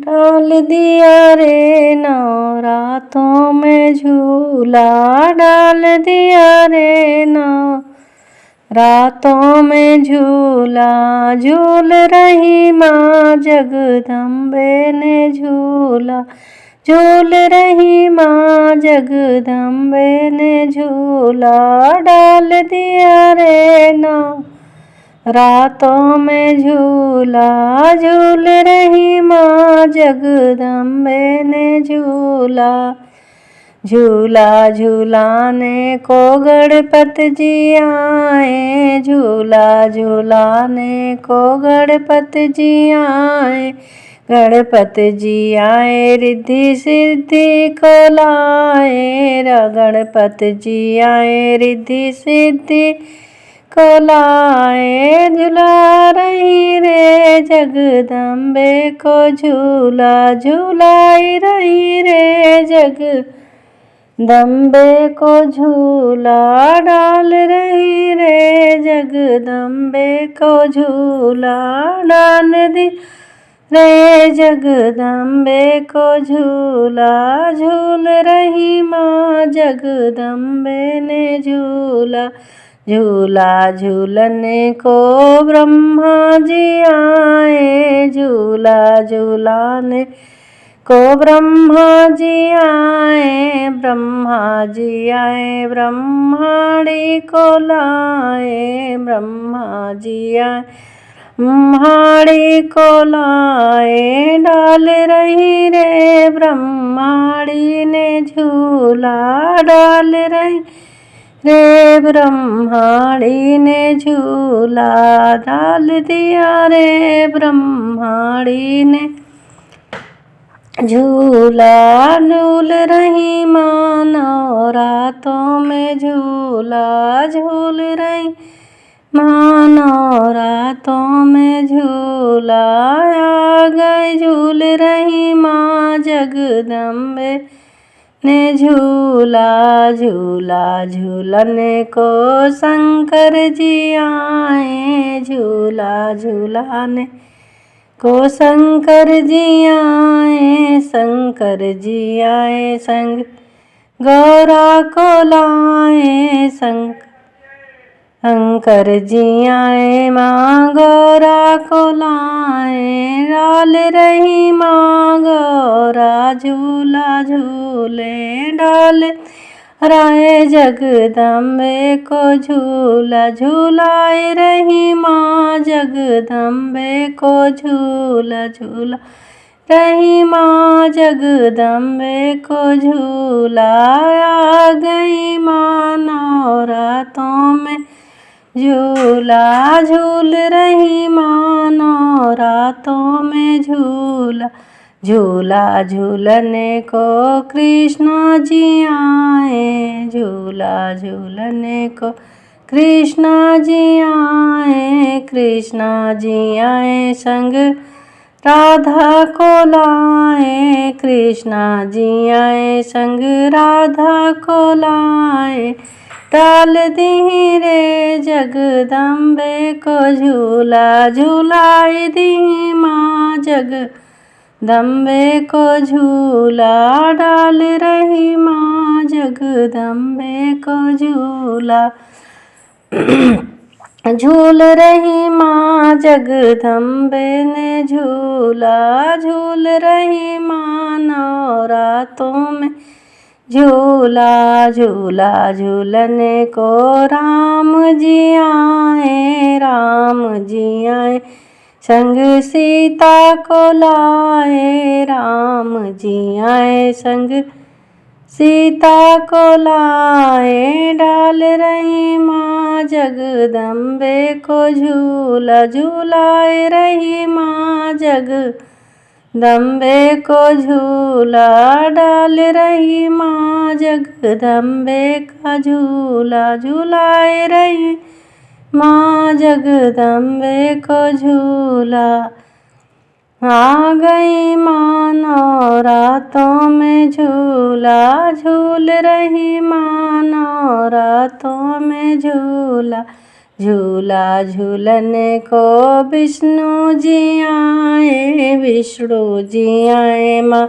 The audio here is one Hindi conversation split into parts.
डाल दिया रे नवरातों में झूला, डाल दिया रे नवरातों में झूला। झूल रही माँ जगदम्बे ने झूला, झूल रही माँ जगदम्बे ने झूला। डाल दिया रे रातों में झूला, झूल रही माँ जगदम्बे ने झूला। झूला झूलाने को गणपति जी आए, झूला झूलाने को गणपति जी आए। गणपति जी आए रिद्धि सिद्धि को लाए, गणपति जी आए रिद्धि सिद्धि को लाए। झुला रही रे जगदम्बे को झूला, झुलाई रही रे जगदम्बे को झूला। डाल रही रे जगदम्बे को झूला, डाल दी रे जगदम्बे को झूला। झूल रही माँ जगदम्बे ने झूला, झूला झूलने को ब्रह्मा जी आए, झूला झूलाने को ब्रह्मा जी आए। ब्रह्मा जी आए ब्रह्माणी को लाए, ब्रह्मा जी आए ब्रह्माणी को लाए। डाल रही रे ब्रह्माणी ने झूला, डाल रही रे ब्रह्माणी ने झूला। डाल दिया रे ब्रह्माणी ने झूला। झूल रही माँ नवरातों में झूला, झूल रही माँ नवरातों में झूला। आ गए झूल रही माँ जगदम्बे ने झूला, झूला झूलने को शंकर जी आए, झूला झूलाने को शंकर जी आए। शंकर जी आए संग गौरा को लाए, शंकर जी आए माँ गौरा को लाए। डाल रही माँ गौरा झूला झूले, डाल राय जगदम्बे को झूला, झूलाए रही माँ जगदम्बे को झूला, झूला रही माँ जगदम्बे को झूला। आ गई माँ नवरातों में झूला, झूल रही माँ नवरातों में झूला। झूला झूलने को कृष्णा जी आए, झूला झूलने को कृष्णा जी आए। कृष्णा जी आए संग राधा को लाए, कृष्णा जी आए संग राधा को लाए। डाल दी रे जगदम्बे को झूला, झूलाई दी माँ जगदम्बे को झूला। डाल रही माँ जगदम्बे को झूला, झूल रही माँ जगदम्बे ने झूला। झूल रही माँ नवरातों में झूला, झूला झूलने को राम जी आए, राम जी आए संग सीता को लाए। राम जी आए संग सीता को लाए। डाल रही माँ जगदम्बे को झूला, झूलाए रही माँ जगदम्बे को झूला। डाल रही माँ जगदम्बे का झूला, झूलाए रही माँ जगदम्बे को झूला। आ गई माँ नवरातों में झूला, झूल रही माँ नवरातों में झूला। झूला झूलने को विष्णु जी आए, विष्णु जी आए माँ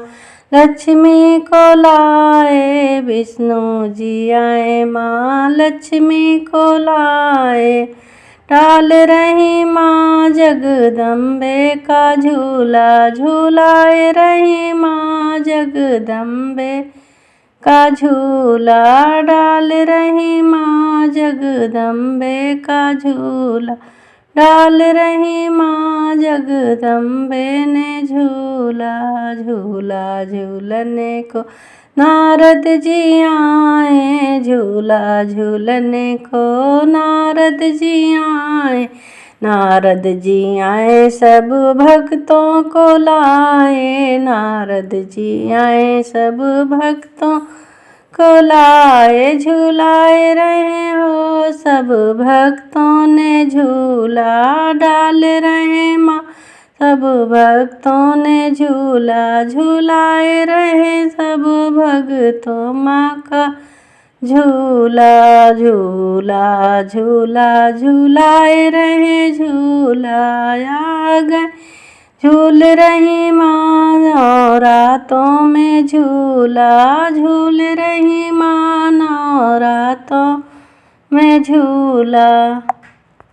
लक्ष्मी को लाए, विष्णु जी आए माँ लक्ष्मी को लाए। डाल रही माँ जगदम्बे का झूला, झूलाए रही माँ जगदम्बे का झूला। डाल रही माँ जगदम्बे का झूला, डाल रही माँ जगदम्बे ने झूला। झूला झूलने को नारद जी आए, झूला झूलने को नारद जी आए। नारद जी आए सब भक्तों को लाए, नारद जी आए सब भक्तों को लाए। झूलाए रहे हो सब भक्तों ने झूला, डाल रहे माँ सब भक्तों ने झूला। झूलाए रहे सब भक्तों माँ का झूला। झूला झूला झूलाए रहे झूला आ गए, झूल रही माँ नवरातों में झूला। झूल रही माँ नवरातों में झूला।